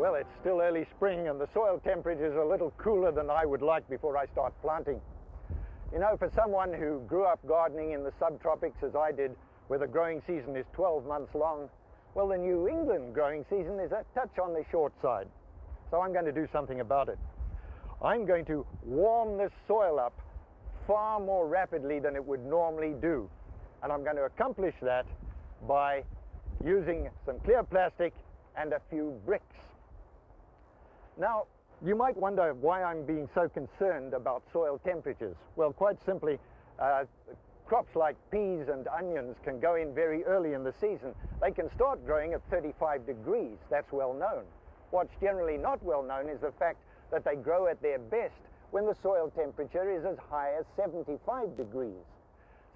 Well, it's still early spring and the soil temperature is a little cooler than I would like before I start planting. You know, for someone who grew up gardening in the subtropics as I did, where the growing season is 12 months long, well, the New England growing season is a touch on the short side. So I'm going to do something about it. I'm going to warm this soil up far more rapidly than it would normally do. And I'm going to accomplish that by using some clear plastic and a few bricks. Now, you might wonder why I'm being so concerned about soil temperatures. Well, quite simply, crops like peas and onions can go in very early in the season. They can start growing at 35 degrees. That's well known. What's generally not well known is the fact that they grow at their best when the soil temperature is as high as 75 degrees.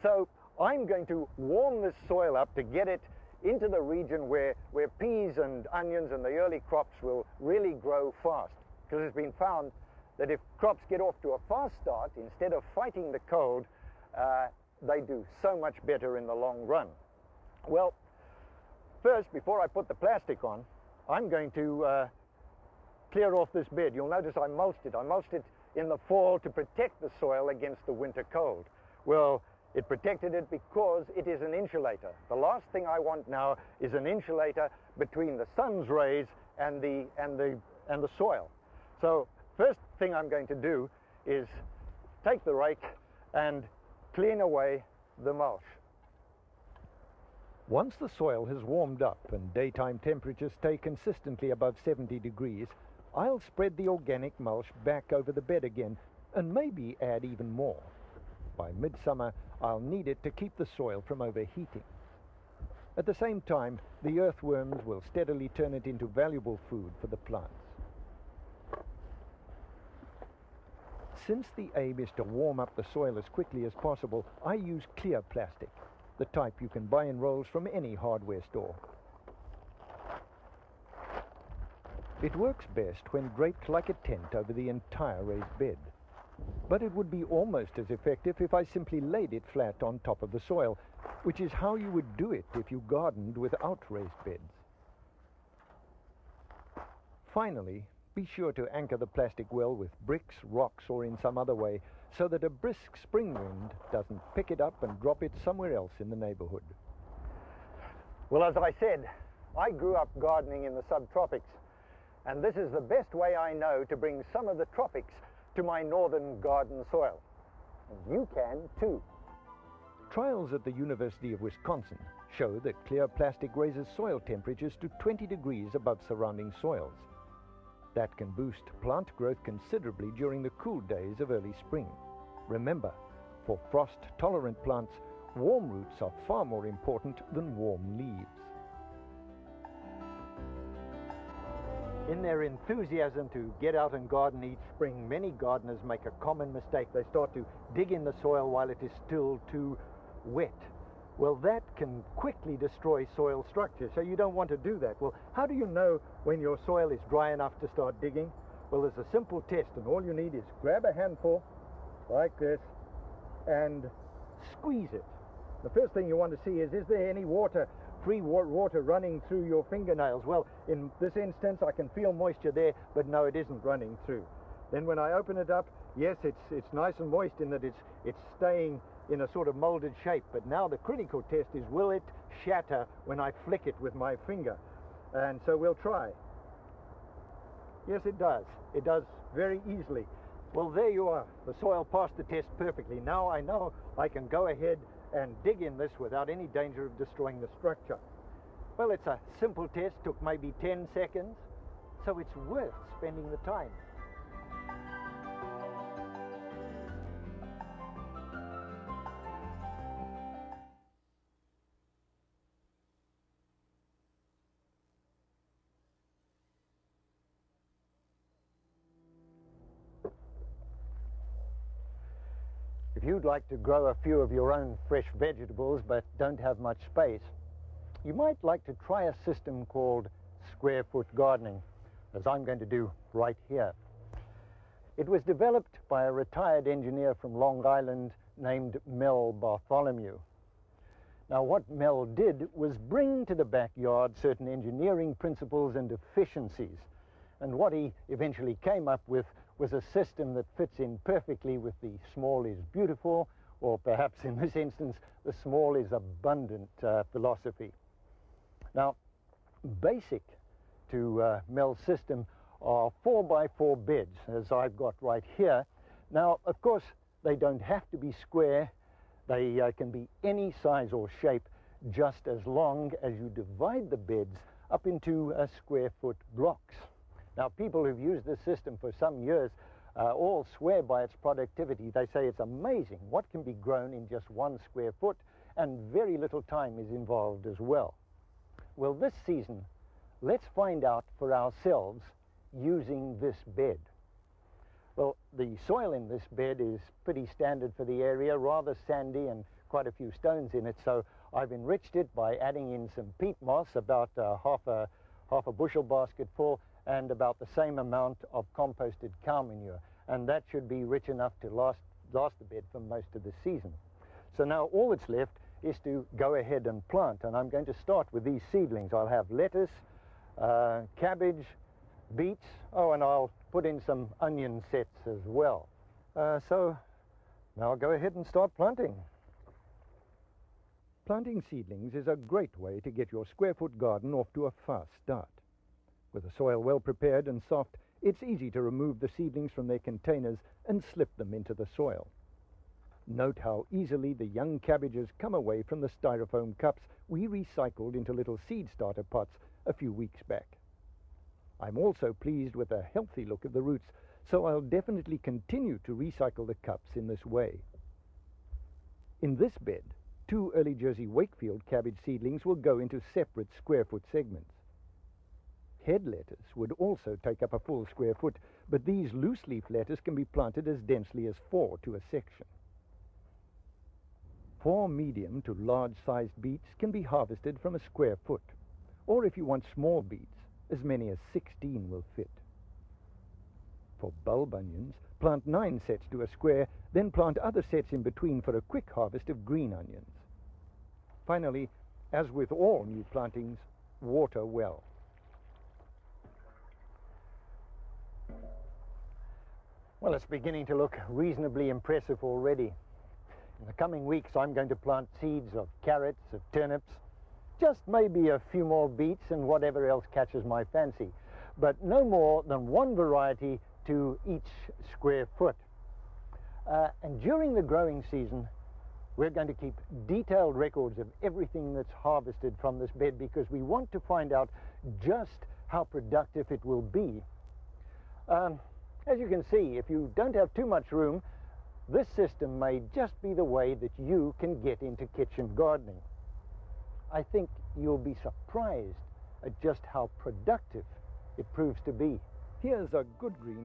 So I'm going to warm this soil up to get it into the region where peas and onions and the early crops will really grow fast. Because it's been found that if crops get off to a fast start, instead of fighting the cold, they do so much better in the long run. Well, first, before I put the plastic on, I'm going to clear off this bed. You'll notice I mulched it. I mulched it in the fall to protect the soil against the winter cold. Well, it protected it because it is an insulator. The last thing I want now is an insulator between the sun's rays and the soil. So first thing I'm going to do is take the rake and clean away the mulch. Once the soil has warmed up and daytime temperatures stay consistently above 70 degrees, I'll spread the organic mulch back over the bed again and maybe add even more. By midsummer, I'll need it to keep the soil from overheating. At the same time, the earthworms will steadily turn it into valuable food for the plants. Since the aim is to warm up the soil as quickly as possible, I use clear plastic, the type you can buy in rolls from any hardware store. It works best when draped like a tent over the entire raised bed. But it would be almost as effective if I simply laid it flat on top of the soil, which is how you would do it if you gardened without raised beds. Finally, be sure to anchor the plastic well with bricks, rocks, or in some other way, so that a brisk spring wind doesn't pick it up and drop it somewhere else in the neighborhood. Well, as I said, I grew up gardening in the subtropics, and this is the best way I know to bring some of the tropics to my northern garden soil. And you can too. Trials at the University of Wisconsin show that clear plastic raises soil temperatures to 20 degrees above surrounding soils. That can boost plant growth considerably during the cool days of early spring. Remember, for frost-tolerant plants, warm roots are far more important than warm leaves. In their enthusiasm to get out and garden each spring, many gardeners make a common mistake. They start to dig in the soil while it is still too wet. Well, that can quickly destroy soil structure, so you don't want to do that. Well, how do you know when your soil is dry enough to start digging? Well, there's a simple test, and all you need is grab a handful like this and squeeze it. The first thing you want to see is there any free water running through your fingernails? Well, in this instance, I can feel moisture there, but no, it isn't running through. Then when I open it up, yes, it's nice and moist in that it's staying in a sort of molded shape. But now the critical test is, will it shatter when I flick it with my finger? And so we'll try. Yes, it does. It does very easily. Well, there you are. The soil passed the test perfectly. Now I know I can go ahead and dig in this without any danger of destroying the structure. Well, it's a simple test, took maybe 10 seconds, so it's worth spending the time. If you'd like to grow a few of your own fresh vegetables but don't have much space, you might like to try a system called square foot gardening, as I'm going to do right here. It was developed by a retired engineer from Long Island named Mel Bartholomew. Now, what Mel did was bring to the backyard certain engineering principles and efficiencies And what he eventually came up with was a system that fits in perfectly with the small is beautiful, or perhaps in this instance, the small is abundant philosophy. Now, basic to Mel's system are 4x4 beds, as I've got right here. Now, of course, they don't have to be square. They can be any size or shape, just as long as you divide the beds up into square foot blocks. Now, people who've used this system for some years all swear by its productivity. They say it's amazing what can be grown in just 1 square foot, and very little time is involved as well. Well, this season, let's find out for ourselves using this bed. Well, the soil in this bed is pretty standard for the area, rather sandy and quite a few stones in it, so I've enriched it by adding in some peat moss, about half a bushel basket full, and about the same amount of composted cow manure, and that should be rich enough to last the bed for most of the season. So now all that's left is to go ahead and plant, and I'm going to start with these seedlings. I'll have lettuce, cabbage, beets, and I'll put in some onion sets as well. So now I'll go ahead and start planting. Planting seedlings is a great way to get your square foot garden off to a fast start. With the soil well prepared and soft, it's easy to remove the seedlings from their containers and slip them into the soil. Note how easily the young cabbages come away from the styrofoam cups we recycled into little seed starter pots a few weeks back. I'm also pleased with the healthy look of the roots, so I'll definitely continue to recycle the cups in this way. In this bed, 2 early Jersey Wakefield cabbage seedlings will go into separate square foot segments. Head lettuce would also take up a full square foot, but these loose leaf lettuce can be planted as densely as 4 to a section. 4 medium to large sized beets can be harvested from a square foot, or if you want small beets, as many as 16 will fit. For bulb onions, plant 9 sets to a square, then plant other sets in between for a quick harvest of green onions. Finally, as with all new plantings, water well. Well, it's beginning to look reasonably impressive already. In the coming weeks, I'm going to plant seeds of carrots, of turnips, just maybe a few more beets and whatever else catches my fancy, but no more than 1 variety to each square foot. And during the growing season, we're going to keep detailed records of everything that's harvested from this bed, because we want to find out just how productive it will be. As you can see, if you don't have too much room, this system may just be the way that you can get into kitchen gardening. I think you'll be surprised at just how productive it proves to be. Here's a good green